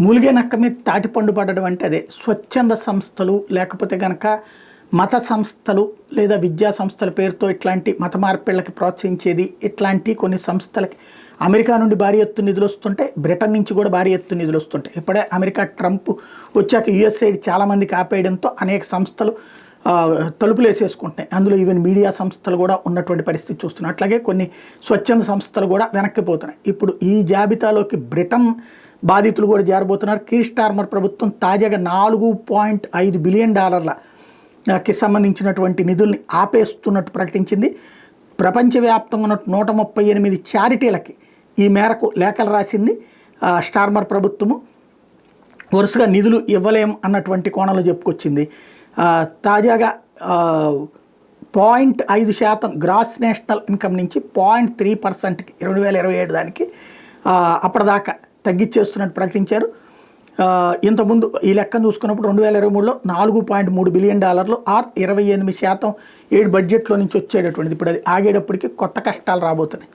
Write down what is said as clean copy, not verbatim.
మూలిగే నక్క మీద తాటిపండు పడడం అంటే అదే. స్వచ్ఛంద సంస్థలు లేకపోతే కనుక మత సంస్థలు లేదా విద్యా సంస్థల పేరుతో ఇట్లాంటి మత మార్పిళ్ళకి ప్రోత్సహించేది, ఇట్లాంటి కొన్ని సంస్థలకి అమెరికా నుండి భారీ ఎత్తు నిధులు వస్తుంటాయి, బ్రిటన్ నుంచి కూడా భారీ ఎత్తు నిధులు వస్తుంటాయి. ఇప్పుడే అమెరికా ట్రంప్ వచ్చాక యుఎస్ఐడి చాలామందికి ఆపేయడంతో అనేక సంస్థలు తలుపులు వేసేసుకుంటున్నాయి. అందులో ఈవెన్ మీడియా సంస్థలు కూడా ఉన్నటువంటి పరిస్థితి చూస్తున్నాం. అట్లాగే కొన్ని స్వచ్ఛంద సంస్థలు కూడా వెనక్కిపోతున్నాయి. ఇప్పుడు ఈ జాబితాలోకి బ్రిటన్ బాధితులు కూడా చేరబోతున్నారు. కీర్ స్టార్మర్ ప్రభుత్వం తాజాగా $4.5 బిలియన్ కి సంబంధించినటువంటి నిధుల్ని ఆపేస్తున్నట్టు ప్రకటించింది. ప్రపంచవ్యాప్తంగా ఉన్న 138 చారిటీలకి ఈ మేరకు లేఖలు రాసింది. స్టార్మర్ ప్రభుత్వము వరుసగా నిధులు ఇవ్వలేం అన్నటువంటి కోణంలో చెప్పుకొచ్చింది. తాజాగా 0.5% గ్రాస్ నేషనల్ ఇన్కమ్ నుంచి 0.3%కి 2027 దానికి అప్పటిదాకా తగ్గించేస్తున్నట్టు ప్రకటించారు. ఇంతకుముందు ఈ లెక్కను చూసుకున్నప్పుడు 2023లో $4.3 బిలియన్ ఆర్ 28% ఏడు బడ్జెట్లో నుంచి వచ్చేటటువంటిది. ఇప్పుడు అది ఆగేటప్పటికి కొత్త కష్టాలు రాబోతున్నాయి.